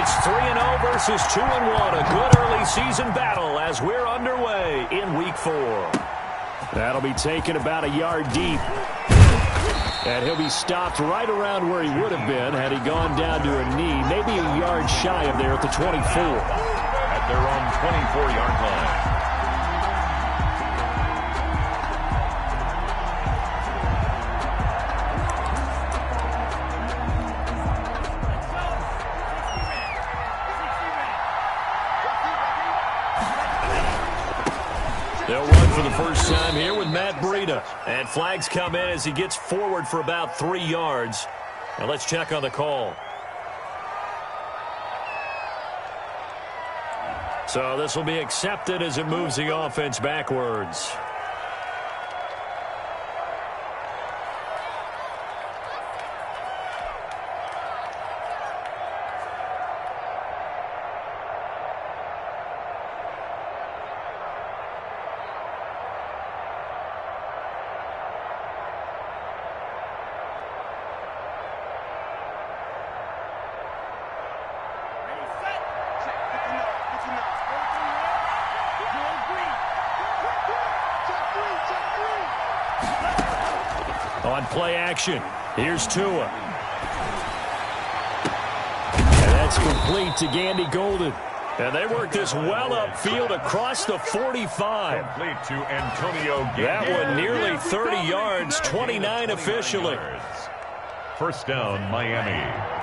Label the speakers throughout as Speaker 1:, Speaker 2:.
Speaker 1: It's 3-0 versus 2-1. A good early season battle as we're underway in Week 4. That'll be taken about a yard deep. And he'll be stopped right around where he would have been had he gone down to a knee, maybe a yard shy of there at the 24.
Speaker 2: At their own 24-yard line.
Speaker 1: They'll run for the first time here with Matt Breida. And flags come in as he gets forward for about 3 yards. Now let's check on the call. So this will be accepted as it moves the offense backwards. On play action, here's Tua. And that's complete to Gandy Golden. And they work this well upfield across the 45.
Speaker 2: Complete to Antonio Gandy.
Speaker 1: That one nearly 30 yards, 29 officially.
Speaker 2: First down, Miami.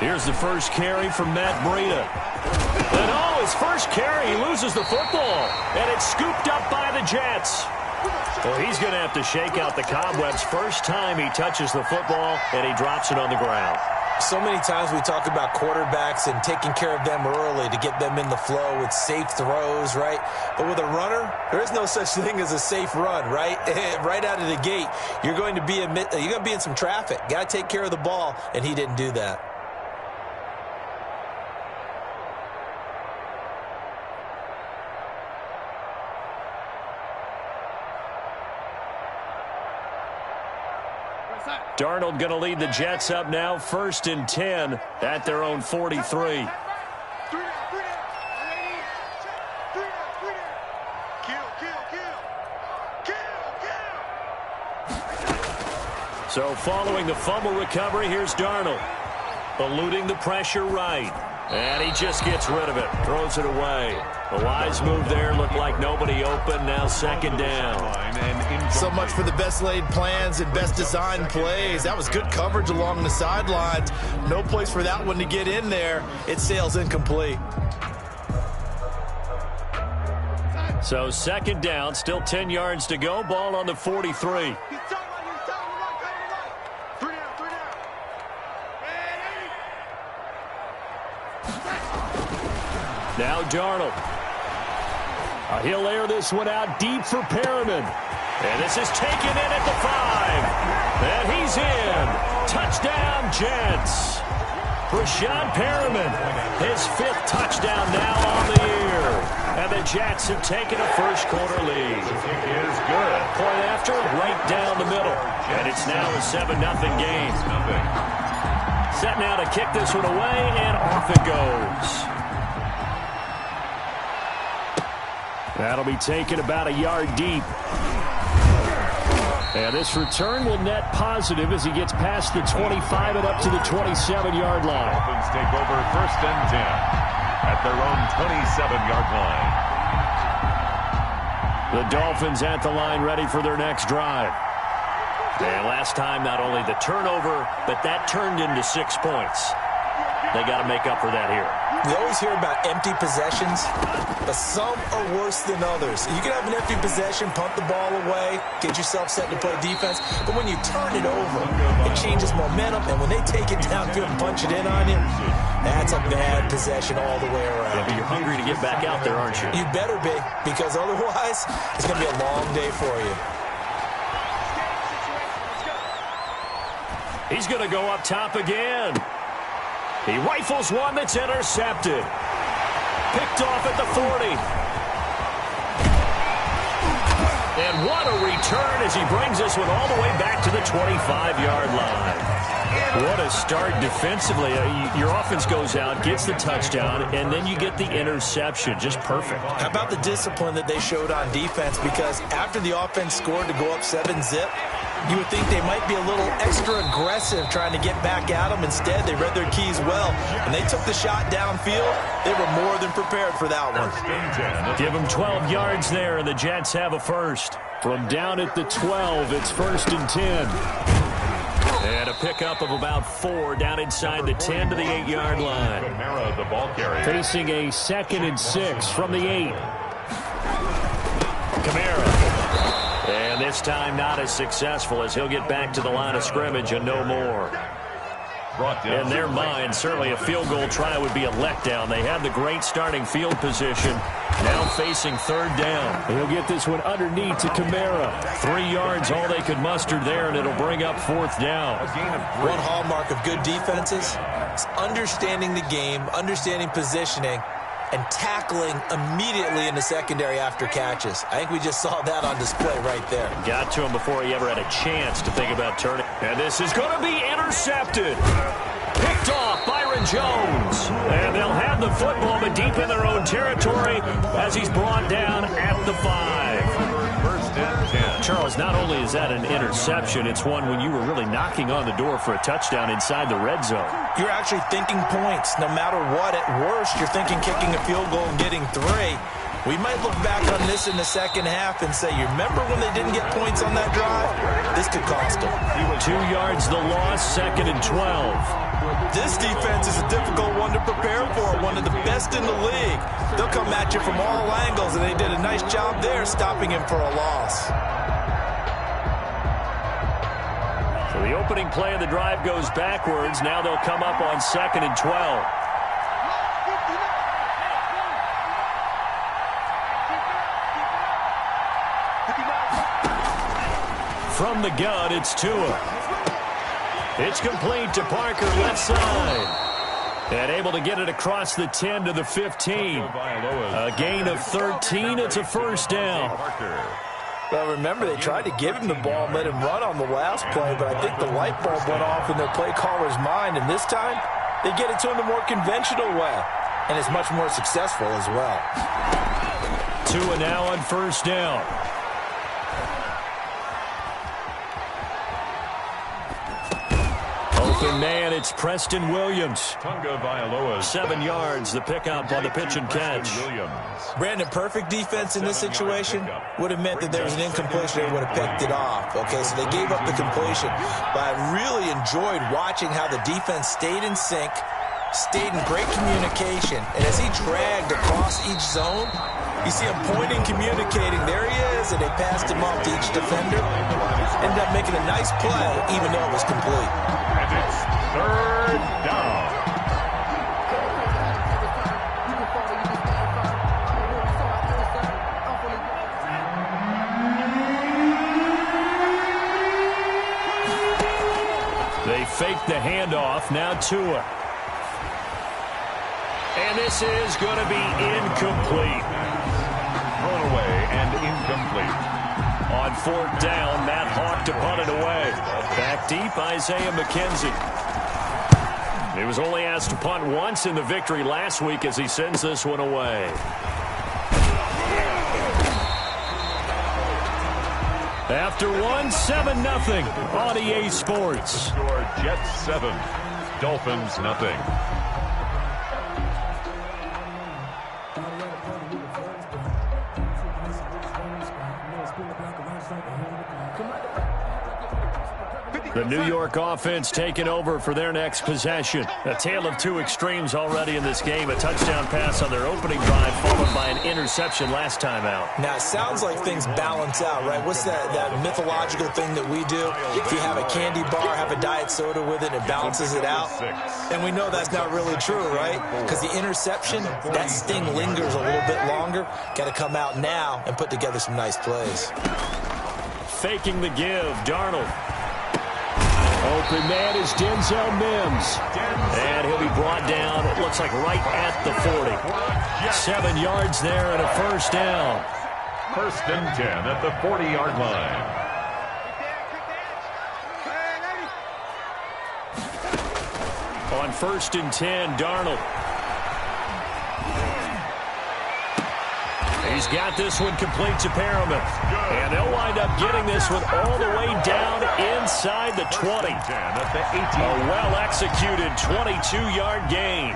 Speaker 1: Here's the first carry from Matt Breida. And his first carry, he loses the football. And it's scooped up by the Jets. Well, he's going to have to shake out the cobwebs first time he touches the football, and he drops it on the ground.
Speaker 3: So many times we talk about quarterbacks and taking care of them early to get them in the flow with safe throws, right? But with a runner, there is no such thing as a safe run, right? Right out of the gate, you're going to be in some traffic. Got to take care of the ball, and he didn't do that.
Speaker 1: Darnold going to lead the Jets up now, 1st and 10 at their own 43. So following the fumble recovery, here's Darnold. Eluding the pressure right. And he just gets rid of it. Throws it away. A wise move there. Looked like nobody open. Now 2nd down.
Speaker 4: So much for the best laid plans and best designed plays. That was good coverage along the sidelines. No place for that one to get in there. It sails incomplete.
Speaker 1: So 2nd down. Still 10 yards to go. Ball on the 43. Now Darnold. He'll air this one out deep for Perriman. And this is taken in at the 5. And he's in. Touchdown, Jets. Brashad Perriman, his 5th touchdown now on the year. And the Jets have taken a first-quarter lead.
Speaker 2: The kick is good.
Speaker 1: Point after, right down the middle. And it's now a 7-0 game. Set now to kick this one away, and off it goes. That'll be taken about a yard deep. And this return will net positive as he gets past the 25 and up to the 27-yard line.
Speaker 2: Dolphins take over 1st and 10 at their own 27-yard line.
Speaker 1: The Dolphins at the line ready for their next drive. And last time, not only the turnover, but that turned into 6 points. They got to make up for that here.
Speaker 3: We always hear about empty possessions, but some are worse than others. You can have an empty possession, punt the ball away, get yourself set to play defense, but when you turn it over, it changes momentum, and when they take it downfield and punch it in on you, that's a bad possession all the way around.
Speaker 1: Yeah, but you're hungry to get back out there, aren't you?
Speaker 3: You better be, because otherwise, it's going to be a long day for you.
Speaker 1: He's going to go up top again. He rifles one that's intercepted. Picked off at the 40. And what a return as he brings this one all the way back to the 25-yard line. What a start defensively. Your offense goes out, gets the touchdown, and then you get the interception. Just perfect.
Speaker 3: How about the discipline that they showed on defense? Because after the offense scored to go up 7-zip, you would think they might be a little extra aggressive trying to get back at them. Instead, they read their keys well, and they took the shot downfield. They were more than prepared for that one.
Speaker 1: Give them 12 yards there, and the Jets have a first. From down at the 12, it's 1st and 10. And a pickup of about 4 down inside the 10 to the 8-yard line.
Speaker 2: The ball carrier.
Speaker 1: Facing a 2nd and 6 from the 8. Kamara. And this time not as successful as he'll get back to the line of scrimmage and no more. In their mind, certainly a field goal try would be a letdown. They had the great starting field position. Now facing 3rd down. He'll get this one underneath to Kamara. 3 yards, all they could muster there, and it'll bring up 4th down.
Speaker 3: One hallmark of good defenses is understanding the game, understanding positioning, and tackling immediately in the secondary after catches. I think we just saw that on display right there.
Speaker 1: Got to him before he ever had a chance to think about turning. And this is going to be intercepted. Picked off Byron Jones. And they'll have the football, but deep in their own territory as he's brought down at the 5.
Speaker 2: 1st and 10.
Speaker 1: Charles, not only is that an interception, it's one when you were really knocking on the door for a touchdown inside the red zone.
Speaker 3: You're actually thinking points. No matter what, at worst, you're thinking kicking a field goal and getting 3. We might look back on this in the second half and say, you remember when they didn't get points on that drive? This could cost them.
Speaker 1: 2 yards the loss, 2nd and 12.
Speaker 3: This defense is a difficult one to prepare for, one of the best in the league. They'll come at you from all angles, and they did a nice job there stopping him for a loss.
Speaker 1: So the opening play of the drive goes backwards. Now they'll come up on 2nd and 12. From the gun, it's Tua. It's complete to Parker, left side. And able to get it across the 10 to the 15. A gain of 13. It's a 1st down.
Speaker 3: Well, remember, they tried to give him the ball and let him run on the last play, but I think the light bulb went off in their play caller's mind, and this time they get it to him the more conventional way, and it's much more successful as well.
Speaker 1: Tua now on 1st down. Open man, it's Preston Williams. 7 yards, the pickup on the pitch and catch.
Speaker 3: Brandon, perfect defense in this situation would have meant that there was an incompletion. They would have picked it off. Okay, so they gave up the completion. But I really enjoyed watching how the defense stayed in sync, stayed in great communication. And as he dragged across each zone, you see him pointing, communicating. There he is, and they passed him off to each defender. Ended up making a nice play, even though it was complete.
Speaker 2: And it's 3rd down.
Speaker 1: They fake the handoff. Now Tua. And this is going to be incomplete.
Speaker 2: Thrown away and incomplete.
Speaker 1: On 4th down, Matt Hawk to punt it away. Back deep, Isaiah McKenzie. He was only asked to punt once in the victory last week as he sends this one away. After 7-0 on EA Sports.
Speaker 2: Score Jets 7, Dolphins nothing.
Speaker 1: The New York offense taking over for their next possession. A tale of 2 extremes already in this game. A touchdown pass on their opening drive, followed by an interception last time out.
Speaker 3: Now, it sounds like things balance out, right? What's that mythological thing that we do? If you have a candy bar, have a diet soda with it, it balances it out. And we know that's not really true, right? Because the interception, that sting lingers a little bit longer. Got to come out now and put together some nice plays.
Speaker 1: Faking the give, Darnold. Open man is Denzel Mims. And he'll be brought down, it looks like right at the 40. 7 yards there and a 1st down.
Speaker 2: First and 10 at the 40-yard line.
Speaker 1: On first and 10, Darnold. He's got this one complete to Perriman. And they'll wind up getting this one all the way down inside the 20. A well-executed 22-yard gain.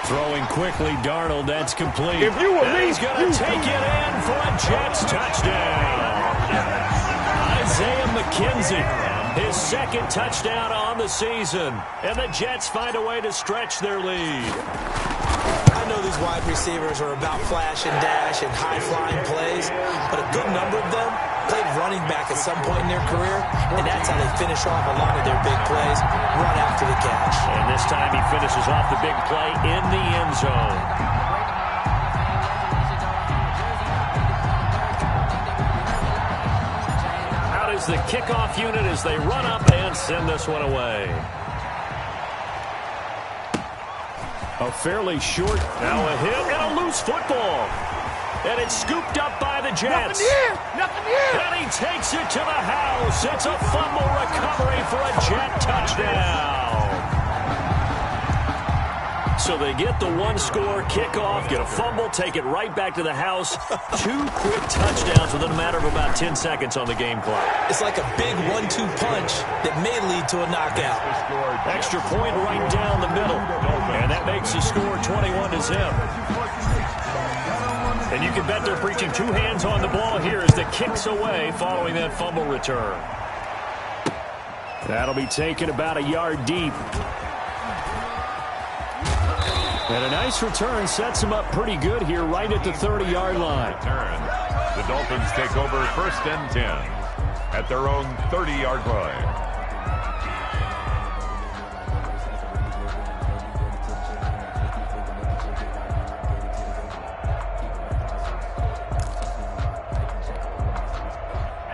Speaker 1: Throwing quickly, Darnold, that's complete.
Speaker 5: If you were
Speaker 1: and
Speaker 5: me,
Speaker 1: he's going to take it in for a Jets touchdown. Isaiah McKenzie. His second touchdown on the season. And the Jets find a way to stretch their lead.
Speaker 3: I know these wide receivers are about flash and dash and high-flying plays, but a good number of them played running back at some point in their career, and that's how they finish off a lot of their big plays, run after the catch.
Speaker 1: And this time he finishes off the big play in the end zone. Is the kickoff unit as they run up and send this one away. A fairly short, now a hit and a loose football. And it's scooped up by the Jets.
Speaker 5: Nothing here.
Speaker 1: And he takes it to the house. It's a fumble recovery for a Jet touchdown. So they get the one-score kickoff, get a fumble, take it right back to the house. 2 quick touchdowns within a matter of about 10 seconds on the game clock.
Speaker 3: It's like a big 1-2 punch that may lead to a knockout.
Speaker 1: Extra point right down the middle. And that makes the score 21-0. And you can bet they're preaching 2 hands on the ball here as the kick's away following that fumble return. That'll be taken about a yard deep. And a nice return sets them up pretty good here right at the 30-yard line.
Speaker 2: The Dolphins take over first and 10 at their own 30-yard line.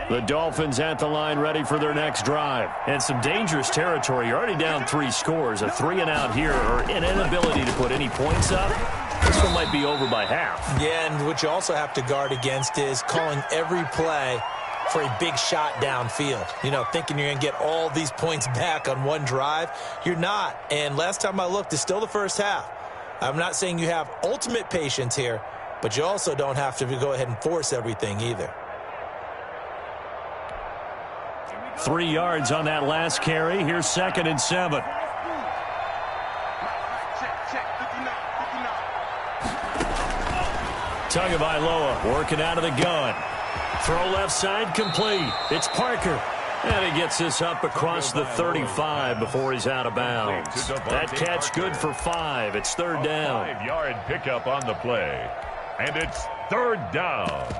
Speaker 1: The Dolphins at the line ready for their next drive. And some dangerous territory. You're already down 3 scores. A 3-and-out here or an inability to put any points up. This one might be over by half. Yeah,
Speaker 3: and what you also have to guard against is calling every play for a big shot downfield. You know, thinking you're going to get all these points back on one drive. You're not. And last time I looked, it's still the first half. I'm not saying you have ultimate patience here, but you also don't have to go ahead and force everything either.
Speaker 1: 3 yards on that last carry. Here's 2nd and 7. Tagovailoa working out of the gun. Throw left side complete. It's Parker. And he gets this up across the 35 before he's out of bounds. That catch good for 5. It's 3rd down.
Speaker 2: 5-yard pickup on the play. And it's 3rd down.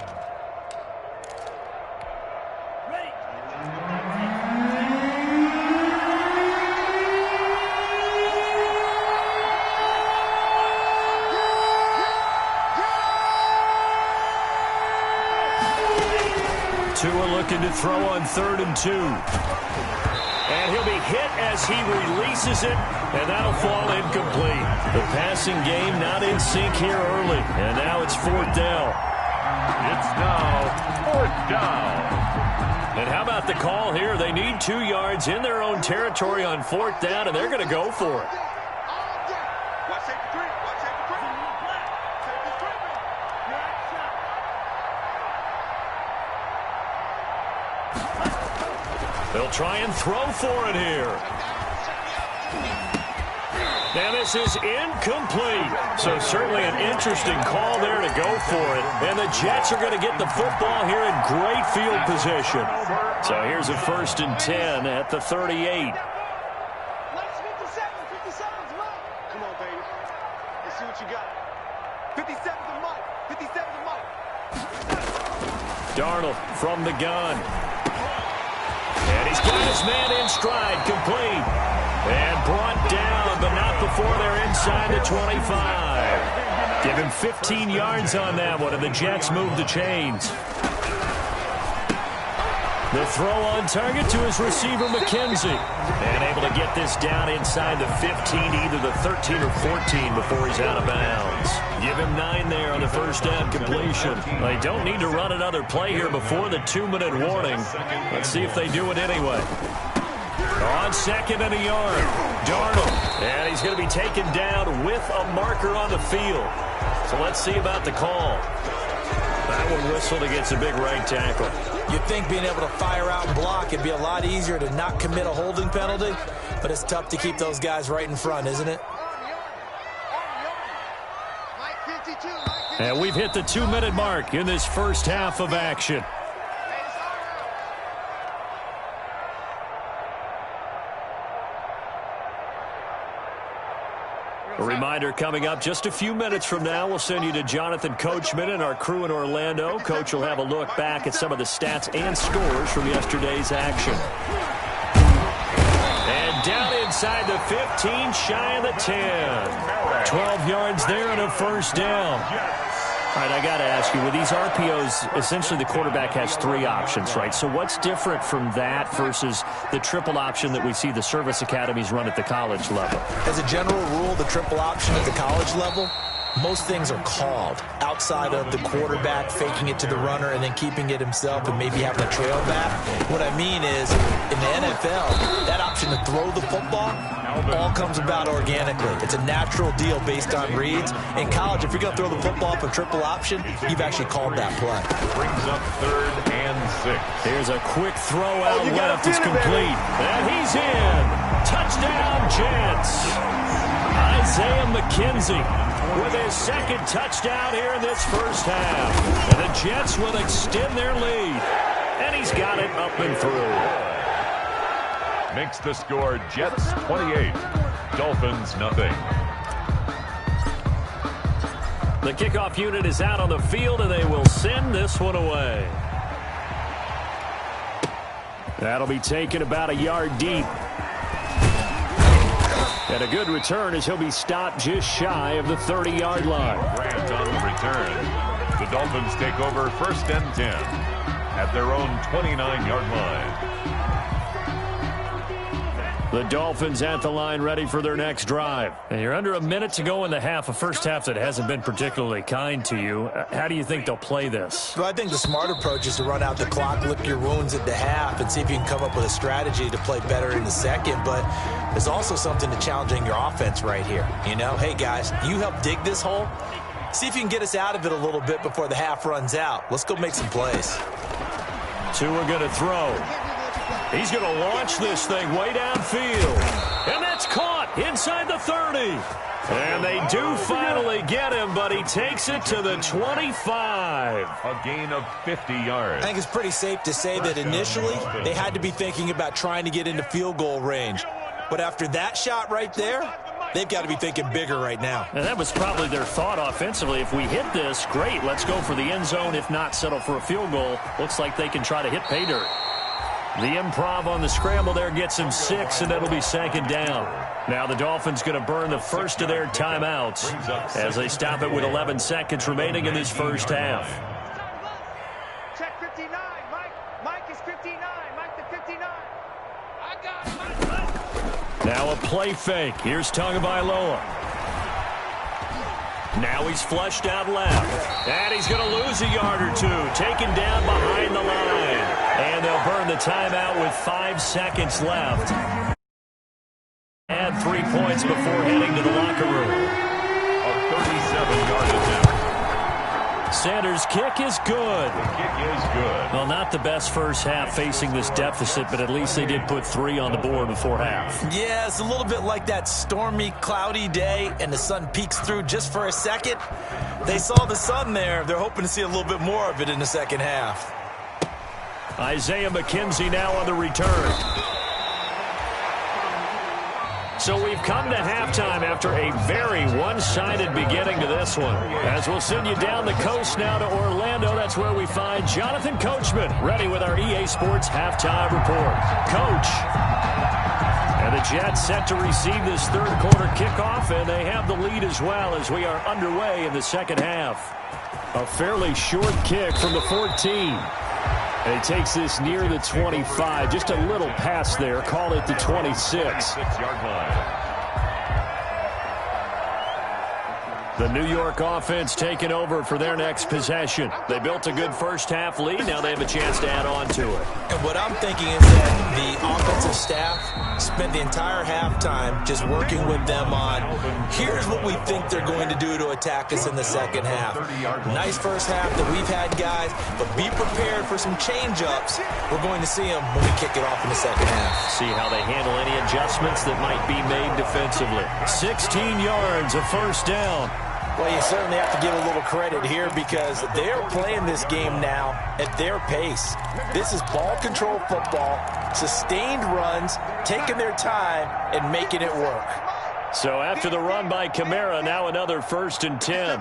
Speaker 1: Tua looking to throw on 3rd and 2. And he'll be hit as he releases it, and that'll fall incomplete. The passing game not in sync here early, and now it's 4th down.
Speaker 2: It's now 4th down.
Speaker 1: And how about the call here? They need 2 yards in their own territory on 4th down, and they're going to go for it. They'll try and throw for it here. And this is incomplete. So certainly an interesting call there to go for it. And the Jets are going to get the football here in great field position. So here's a 1st and 10 at the 38.
Speaker 5: Come on, baby. Let's see what you got. 57's a month. 57's a month.
Speaker 1: Darnold from the gun. And he's got his man in stride, complete. And brought down, but not before they're inside the 25. Give him 15 yards on that one, and the Jets move the chains. The throw on target to his receiver, McKenzie. And able to get this down inside the 15, either the 13 or 14 before he's out of bounds. Give him 9 there on the first down completion. They don't need to run another play here before the 2-minute warning. Let's see if they do it anyway. On second and a yard, Darnold. And he's going to be taken down with a marker on the field. So let's see about the call. That one whistled against a big right tackle.
Speaker 3: You'd think being able to fire out and block it'd be a lot easier to not commit a holding penalty, but it's tough to keep those guys right in front, isn't it?
Speaker 1: And we've hit the 2-minute mark in this first half of action. A reminder coming up just a few minutes from now, we'll send you to Jonathan Coachman and our crew in Orlando. Coach will have a look back at some of the stats and scores from yesterday's action. And down inside the 15, shy of the 10. 12 yards there and a first down. All right, I got to ask you, with these RPOs, essentially the quarterback has 3 options, right? So what's different from that versus the triple option that we see the service academies run at the college level?
Speaker 3: As a general rule, the triple option at the college level, most things are called outside of the quarterback faking it to the runner and then keeping it himself and maybe having a trail back. What I mean is, in the NFL, that option to throw the football all comes about organically. It's a natural deal based on reads. In college, if you're going to throw the football up a triple option, you've actually called that play.
Speaker 2: Brings up 3rd and 6.
Speaker 1: Here's a quick throw out left. It's complete. And he's in. Touchdown, Jets. Isaiah McKenzie with his second touchdown here in this first half. And the Jets will extend their lead. And he's got it up and through.
Speaker 2: Makes the score Jets 28, Dolphins nothing.
Speaker 1: The kickoff unit is out on the field, and they will send this one away. That'll be taken about a yard deep. And a good return as he'll be stopped just shy of the 30-yard line.
Speaker 2: Grant on the return. The Dolphins take over 1st and 10 at their own 29-yard line.
Speaker 1: The Dolphins at the line ready for their next drive. And you're under a minute to go in the half, a first half that hasn't been particularly kind to you. How do you think they'll play this?
Speaker 3: Well, I think the smart approach is to run out the clock, lick your wounds at the half, and see if you can come up with a strategy to play better in the second. But there's also something to challenging your offense right here. You know, hey, guys, you help dig this hole. See if you can get us out of it a little bit before the half runs out. Let's go make some plays.
Speaker 1: Tua going to throw. He's going to launch this thing way downfield. And that's caught inside the 30. And they do finally get him, but he takes it to the 25.
Speaker 2: A gain of 50 yards.
Speaker 3: I think it's pretty safe to say that initially they had to be thinking about trying to get into field goal range. But after that shot right there, they've got to be thinking bigger right now.
Speaker 1: And that was probably their thought offensively. If we hit this, great, let's go for the end zone. If not, settle for a field goal. Looks like they can try to hit pay dirt. The improv on the scramble there gets him 6, and it'll be 2nd down. Now the Dolphins going to burn the first of their timeouts as they stop it with 11 seconds remaining in this first half.
Speaker 5: Check 59, Mike. Mike is 59. Mike the 59. I got Mike.
Speaker 1: Now a play fake. Here's Tagovailoa. Now he's flushed out left. And he's going to lose a yard or two. Taken down behind the line. And they'll burn the timeout with 5 seconds left. Add 3 points before heading to the locker room.
Speaker 2: A 37-yard attempt.
Speaker 1: Sanders' kick is good.
Speaker 2: The kick is good.
Speaker 1: Well, not the best first half facing this deficit, but at least they did put 3 on the board before half.
Speaker 3: Yeah, it's a little bit like that stormy, cloudy day, and the sun peeks through just for a second. They saw the sun there. They're hoping to see a little bit more of it in the second half.
Speaker 1: Isaiah McKenzie now on the return. So we've come to halftime after a very one-sided beginning to this one. As we'll send you down the coast now to Orlando, that's where we find Jonathan Coachman, ready with our EA Sports halftime report. Coach. And the Jets set to receive this third quarter kickoff, and they have the lead as well as we are underway in the second half. A fairly short kick from the 14. And he takes this near the 25. Just a little pass there. Call it the 26.
Speaker 2: 6-yard line.
Speaker 1: The New York offense taking over for their next possession. They built a good first-half lead. Now they have a chance to add on to it.
Speaker 3: And what I'm thinking is that the offensive staff spent the entire halftime just working with them on, here's what we think they're going to do to attack us in the second half. Nice first half that we've had, guys, but be prepared for some change-ups. We're going to see them when we kick it off in the second half.
Speaker 1: See how they handle any adjustments that might be made defensively. 16 yards, a first down.
Speaker 3: Well, you certainly have to give a little credit here because they're playing this game now at their pace. This is ball control football, sustained runs, taking their time, and making it work.
Speaker 1: So after the run by Kamara, now another 1st and 10.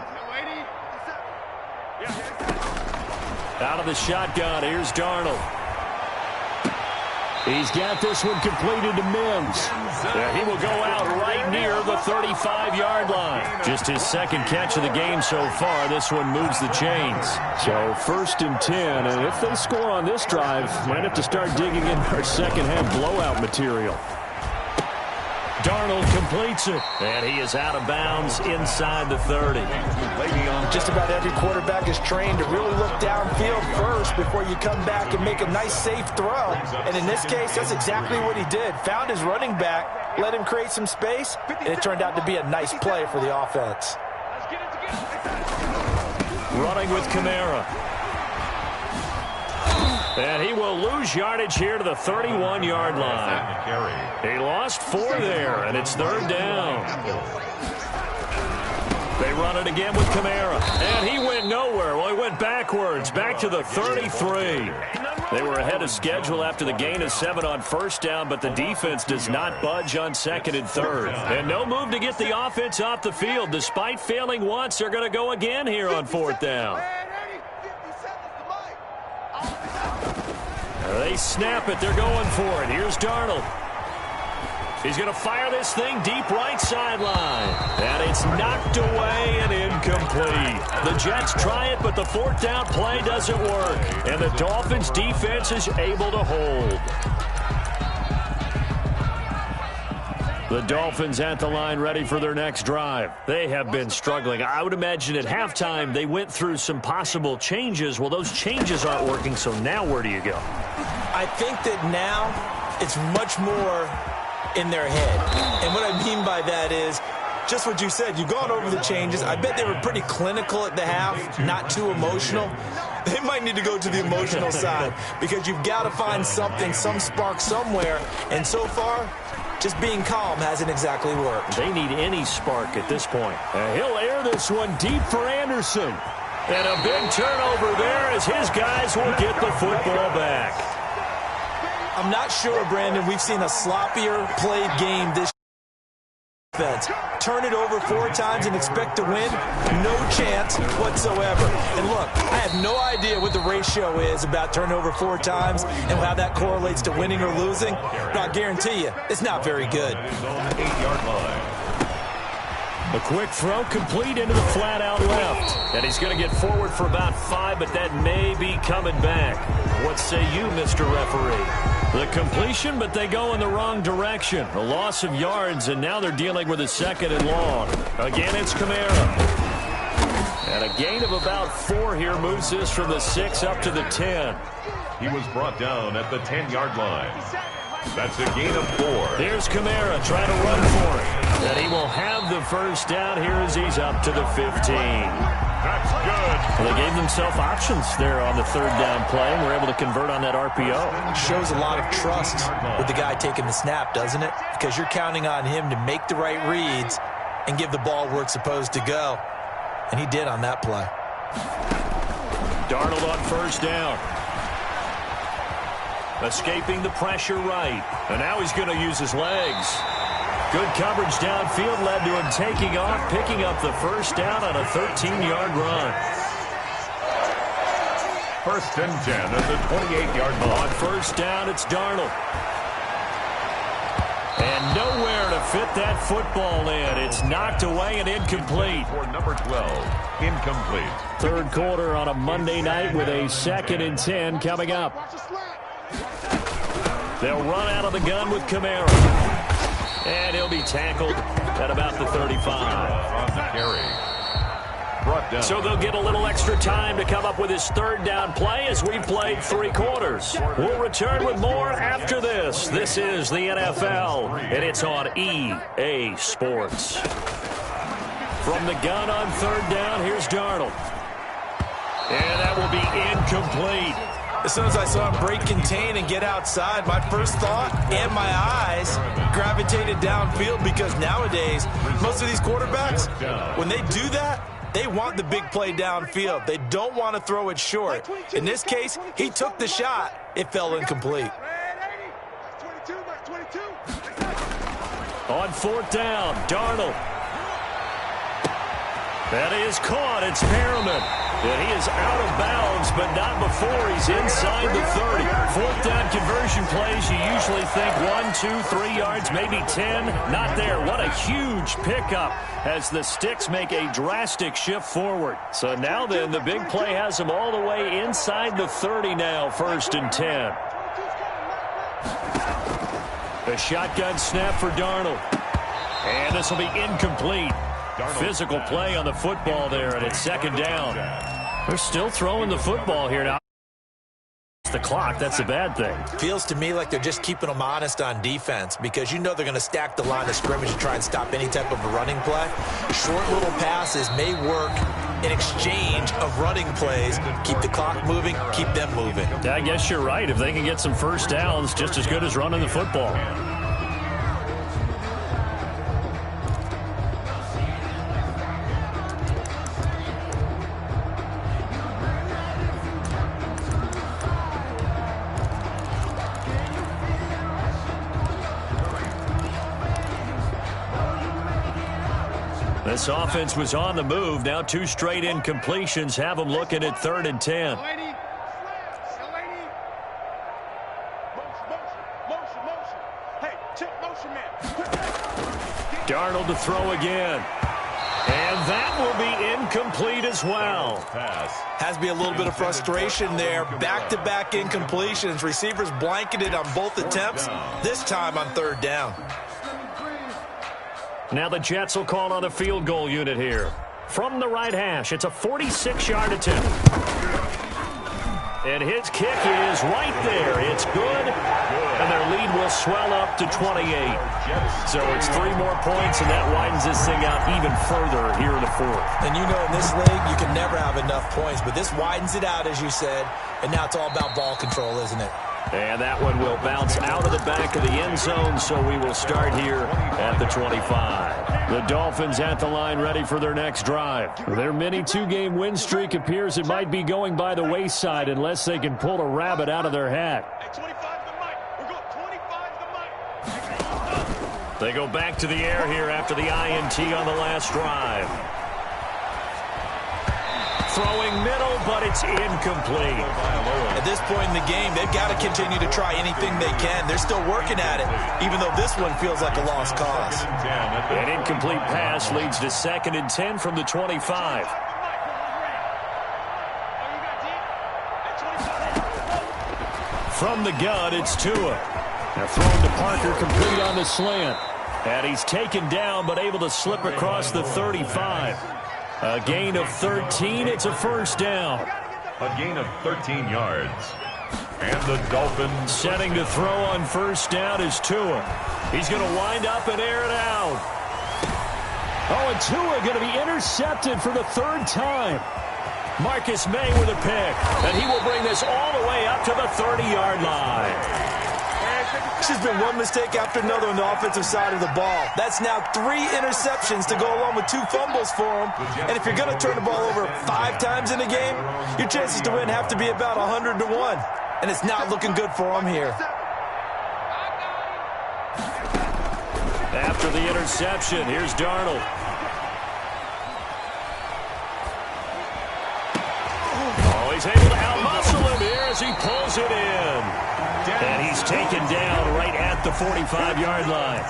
Speaker 1: Out of the shotgun, here's Darnold. He's got this one completed to Mims. He will go out right near the 35-yard line. Just his second catch of the game so far. This one moves the chains. So 1st and 10, and if they score on this drive, might have to start digging in our second-half blowout material. Darnold completes it, and he is out of bounds inside the 30.
Speaker 3: Just about every quarterback is trained to really look downfield first before you come back and make a nice, safe throw. And in this case, that's exactly what he did. Found his running back, let him create some space, and it turned out to be a nice play for the offense.
Speaker 1: Running with Kamara. And he will lose yardage here to the 31-yard line. He lost 4 there, and it's 3rd down. They run it again with Kamara. And he went nowhere. Well, he went backwards, back to the 33. They were ahead of schedule after the gain of 7 on 1st down, but the defense does not budge on 2nd and 3rd. And no move to get the offense off the field. Despite failing once, they're going to go again here on 4th down. They snap it. They're going for it. Here's Darnold. He's going to fire this thing deep right sideline. And it's knocked away and incomplete. The Jets try it, but the 4th down play doesn't work. And the Dolphins' defense is able to hold. The Dolphins at the line ready for their next drive. They have been struggling. I would imagine at halftime they went through some possible changes. Well, those changes aren't working, so now where do you go?
Speaker 3: I think that now it's much more in their head. And what I mean by that is just what you said. You've gone over the changes. I bet they were pretty clinical at the half, not too emotional. They might need to go to the emotional side because you've got to find something, some spark somewhere. And so far, just being calm hasn't exactly worked.
Speaker 1: They need any spark at this point. He'll air this one deep for Anderson. And a big turnover there as his guys will get the football back.
Speaker 3: I'm not sure, Brandon, we've seen a sloppier played game this defense. Turn it over 4 times and expect to win? No chance whatsoever. And look, I have no idea what the ratio is about turnover 4 times and how that correlates to winning or losing, but I guarantee you, it's not very good.
Speaker 2: 8-yard line.
Speaker 1: A quick throw complete into the flat out left. And he's going to get forward for about 5, but that may be coming back. What say you, Mr. Referee? The completion, but they go in the wrong direction. A loss of yards, and now they're dealing with a 2nd and long. Again, it's Kamara. And a gain of about 4 here moves this from the 6 up to the 10.
Speaker 2: He was brought down at the 10-yard line. That's a gain of 4.
Speaker 1: Here's Kamara trying to run for it. And he will have the 1st down here as he's up to the 15.
Speaker 2: That's good.
Speaker 1: Well, they gave themselves options there on the 3rd down play and were able to convert on that RPO.
Speaker 3: Shows a lot of trust with the guy taking the snap, doesn't it? Because you're counting on him to make the right reads and give the ball where it's supposed to go. And he did on that play.
Speaker 1: Darnold on 1st down. Escaping the pressure right. And now he's going to use his legs. Good coverage downfield led to him taking off, picking up the 1st down on a 13-yard run.
Speaker 2: 1st and 10 at the 28-yard line.
Speaker 1: On 1st down, it's Darnold. And nowhere to fit that football in. It's knocked away and incomplete.
Speaker 2: For number 12, incomplete.
Speaker 1: Third quarter on a Monday night with a 2nd and 10 coming up. They'll run out of the gun with Kamara. And he'll be tackled at about the 35.
Speaker 2: On the carry. Brought down.
Speaker 1: So they'll get a little extra time to come up with his third down play as we've played 3 quarters. We'll return with more after this. This is the NFL, and it's on EA Sports. From the gun on third down, here's Darnold. And that will be incomplete.
Speaker 4: As soon as I saw him break contain and get outside, my first thought and my eyes gravitated downfield, because nowadays, most of these quarterbacks, when they do that, they want the big play downfield. They don't want to throw it short. In this case, he took the shot. It fell incomplete.
Speaker 1: On fourth down, Darnold. That is caught. It's Perriman. And he is out of bounds, but not before he's inside the 30. Fourth down conversion plays, you usually think 1, 2, 3 yards, maybe 10. Not there. What a huge pickup as the Sticks make a drastic shift forward. So now then, the big play has him all the way inside the 30 now, 1st and 10. A shotgun snap for Darnold. And this will be incomplete. Physical play on the football there, and it's 2nd down. They're still throwing the football here now. The clock, that's a bad thing.
Speaker 3: Feels to me like they're just keeping them honest on defense, because you know they're going to stack the line of scrimmage and try and stop any type of a running play. Short little passes may work in exchange of running plays. Keep the clock moving, keep them moving.
Speaker 1: I guess you're right. If they can get some first downs, just as good as running the football. This offense was on the move. Now 2 straight incompletions have them looking at 3rd and 10. Darnold to throw again. And that will be incomplete as well.
Speaker 4: Has to be a little bit of frustration there. Back-to-back incompletions. Receivers blanketed on both attempts, this time on 3rd down.
Speaker 1: Now the Jets will call on the field goal unit here. From the right hash, it's a 46-yard attempt. And his kick is right there. It's good. And their lead will swell up to 28. So it's 3 more points, and that widens this thing out even further here in the 4th.
Speaker 3: And you know, in this league, you can never have enough points, but this widens it out, as you said, and now it's all about ball control, isn't it?
Speaker 1: And that one will bounce out of the back of the end zone, so we will start here at the 25. The Dolphins at the line, ready for their next drive. Their mini 2-game win streak appears it might be going by the wayside unless they can pull a rabbit out of their hat. They go back to the air here after the INT on the last drive. Throwing middle, but it's incomplete.
Speaker 4: At this point in the game, they've got to continue to try anything they can. They're still working at it, even though this one feels like a lost cause.
Speaker 1: An incomplete pass leads to 2nd and 10 from the 25. From the gun, it's Tua. Now thrown to Parker, complete on the slant. And he's taken down, but able to slip across the 35. A gain of 13. It's a 1st down.
Speaker 2: A gain of 13 yards. And the Dolphins
Speaker 1: setting to throw on 1st down is Tua. He's going to wind up and air it out. Oh, and Tua going to be intercepted for the 3rd time. Marcus May with a pick. And he will bring this all the way up to the 30-yard line.
Speaker 4: There's been one mistake after another on the offensive side of the ball. That's now 3 interceptions to go along with 2 fumbles for him. And if you're going to turn the ball over 5 times in a game, your chances to win have to be about 100 to 1. And it's not looking good for him here.
Speaker 1: After the interception, here's Darnold. Oh, he's able to out-muscle him here as he pulls it in. And he's taken down right at the 45-yard line.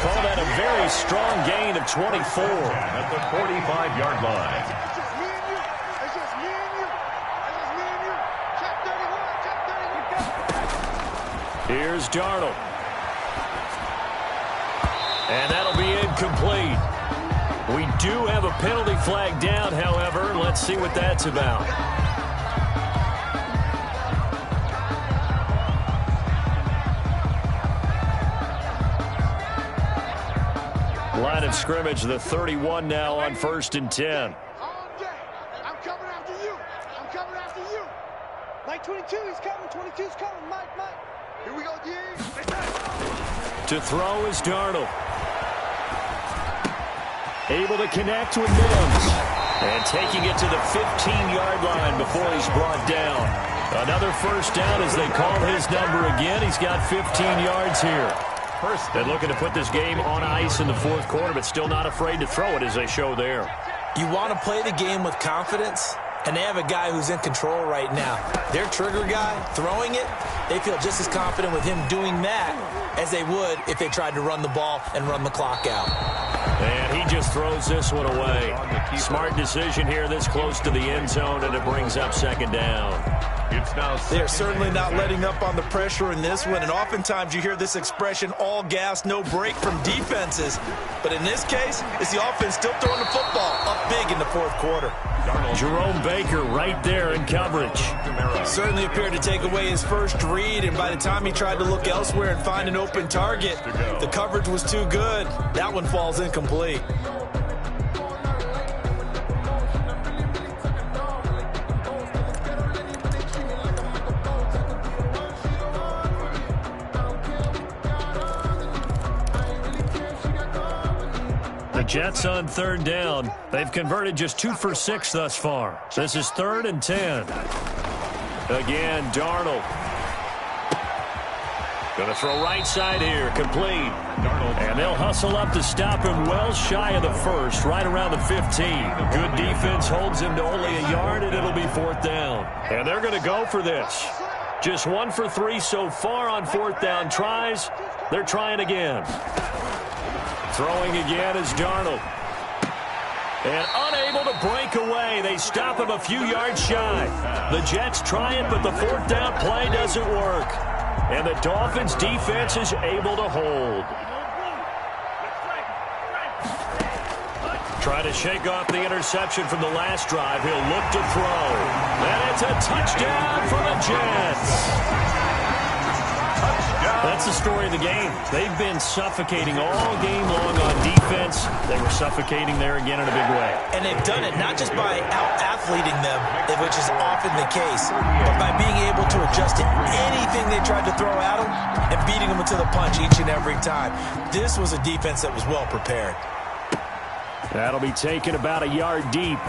Speaker 1: Call that a very strong gain of 24.
Speaker 2: At the 45-yard line.
Speaker 5: It's just me and you. It's just me and you. It's just me and you. Check 31. Check 31.
Speaker 1: Here's Darnold. And that'll be incomplete. We do have a penalty flag down, however. Let's see what that's about. Line of scrimmage, the 31 now on 1st and 10.
Speaker 5: All day. I'm coming after you. I'm coming after you. Mike 22, he's coming. 22's coming. Mike. Here we go, D.
Speaker 1: To throw is Darnold. Able to connect with Mims. And taking it to the 15-yard line before he's brought down. Another first down as they call his number again. He's got 15 yards here. They're looking to put this game on ice in the 4th quarter, but still not afraid to throw it as they show there.
Speaker 3: You want to play the game with confidence, and they have a guy who's in control right now. Their trigger guy, throwing it, they feel just as confident with him doing that as they would if they tried to run the ball and run the clock out.
Speaker 1: And he just throws this one away. Smart decision here this close to the end zone, and it brings up 2nd down.
Speaker 3: They're certainly not letting up on the pressure in this one, and oftentimes you hear this expression, all gas, no break from defenses. But in this case, it's the offense still throwing the football up big in the 4th quarter.
Speaker 1: Jerome Baker right there in coverage.
Speaker 3: Certainly appeared to take away his first read, and by the time he tried to look elsewhere and find an open target, the coverage was too good. That one falls incomplete.
Speaker 1: The Jets on 3rd down. They've converted just 2 for 6 thus far. This is 3rd and 10. Again, Darnold. Going to throw right side here, complete. And they'll hustle up to stop him well shy of the 1st, right around the 15. Good defense holds him to only a yard, and it'll be 4th down. And they're going to go for this. Just 1 for 3 so far on 4th down tries. They're trying again. Throwing again is Darnold. And unable to break away. They stop him a few yards shy. The Jets try it, but the 4th down play doesn't work. And the Dolphins' defense is able to hold. Trying to shake off the interception from the last drive. He'll look to throw. And it's a touchdown for the Jets. That's the story of the game. They've been suffocating all game long on defense. They were suffocating there again in a big way.
Speaker 3: And they've done it not just by out-athleting them, which is often the case, but by being able to adjust to anything they tried to throw at them and beating them to the punch each and every time. This was a defense that was well prepared.
Speaker 1: That'll be taken about a yard deep.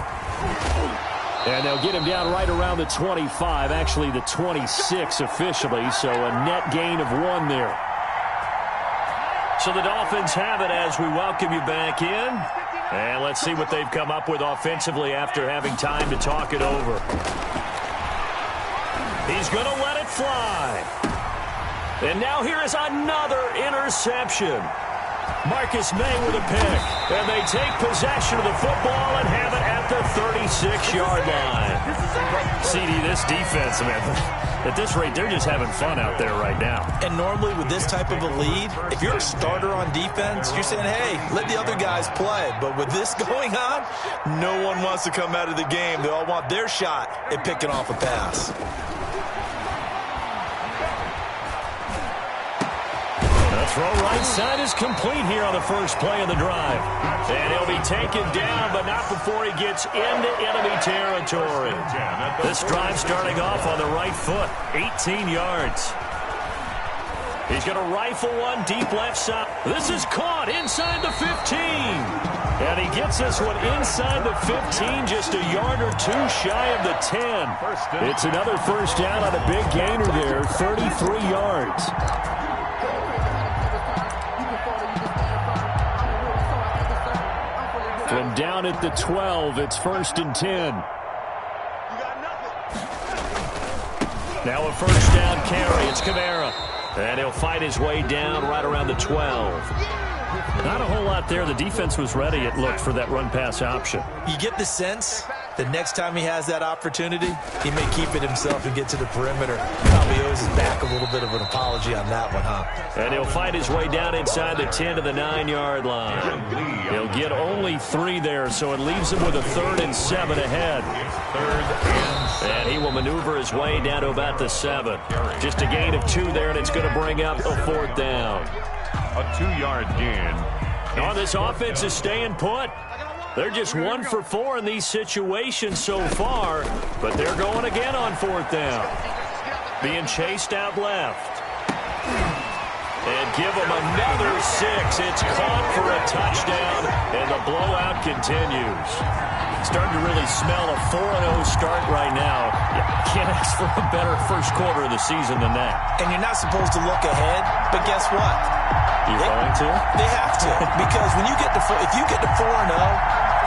Speaker 1: And they'll get him down right around the 25, actually the 26 officially, so a net gain of 1 there. So the Dolphins have it as we welcome you back in. And let's see what they've come up with offensively after having time to talk it over. He's going to let it fly. And now here is another interception. Marcus May with a pick. And they take possession of the football and have it at the 36-yard line. CD, this defense, man, at this rate, they're just having fun out there right now.
Speaker 3: And normally with this type of a lead, if you're a starter on defense, you're saying, hey, let the other guys play. But with this going on, no one wants to come out of the game. They all want their shot at picking off a pass.
Speaker 1: The throw right side is complete here on the first play of the drive. And he'll be taken down, but not before he gets into enemy territory. This drive starting off on the right foot, 18 yards. He's going to rifle one deep left side. This is caught inside the 15. And he gets this one inside the 15, just a yard or 2 shy of the 10. It's another first down on a big gainer there, 33 yards. From down at the 12, it's 1st and 10. Now a first down carry. It's Kamara. And he'll fight his way down right around the 12. Not a whole lot there. The defense was ready, it looked, for that run-pass option.
Speaker 4: You get the sense that next time he has that opportunity, he may keep it himself and get to the perimeter. Probably owes his back a little bit of an apology on that one, huh?
Speaker 1: And he'll fight his way down inside the 10 to the 9-yard line. He'll get only 3 there, so it leaves him with a 3rd and 7 ahead. And he will maneuver his way down to about the 7. Just a gain of 2 there, and it's going to bring up a 4th down.
Speaker 2: A 2-yard gain.
Speaker 1: Oh, this offense is staying put. They're just 1 for 4 in these situations so far, but they're going again on 4th down. Being chased out left. And give them another 6. It's caught for a touchdown, and the blowout continues. Starting to really smell a 4-0 start right now. You can't ask for a better first quarter of the season than that.
Speaker 4: And you're not supposed to look ahead, but guess what?
Speaker 1: You're going to?
Speaker 4: They have to. Because when you get to if you get to 4-0,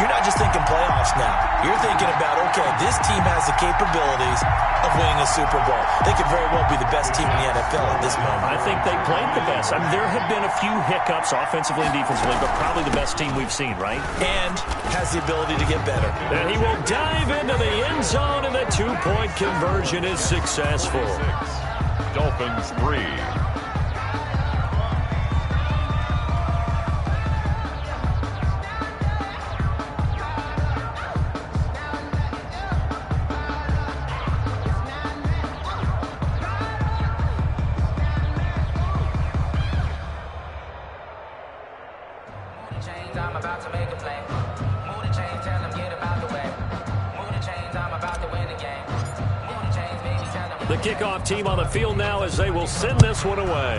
Speaker 4: you're not just thinking playoffs now. You're thinking about, okay, this team has the capabilities of winning a Super Bowl. They could very well be the best team in the NFL at this moment.
Speaker 1: I think they played the best. I mean, there have been a few hiccups offensively and defensively, but probably the best team we've seen, right?
Speaker 4: And has the ability to get better.
Speaker 1: And he will dive into the end zone, and the 2-point conversion is successful.
Speaker 2: Dolphins 3.
Speaker 1: The kickoff team on the field now as they will send this one away.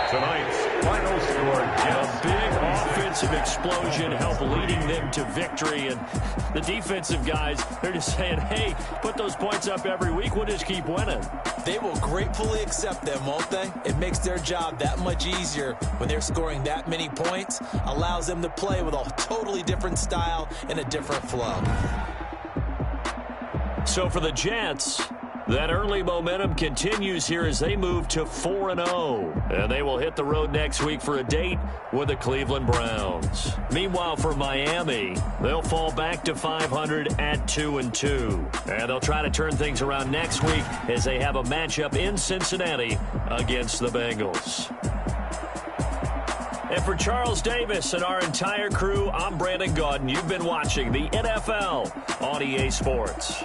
Speaker 2: Tonight's final score,
Speaker 1: A big offensive explosion helped leading them to victory, and the defensive guys, they're just saying, hey, put those points up every week, we'll just keep winning.
Speaker 4: They will gratefully accept them, won't they? It makes their job that much easier when they're scoring that many points, allows them to play with a totally different style and a different flow.
Speaker 1: So for the Jets, that early momentum continues here as they move to 4-0. And they will hit the road next week for a date with the Cleveland Browns. Meanwhile, for Miami, they'll fall back to 500 at 2-2. And they'll try to turn things around next week as they have a matchup in Cincinnati against the Bengals. And for Charles Davis and our entire crew, I'm Brandon Gaudin. You've been watching the NFL on EA Sports.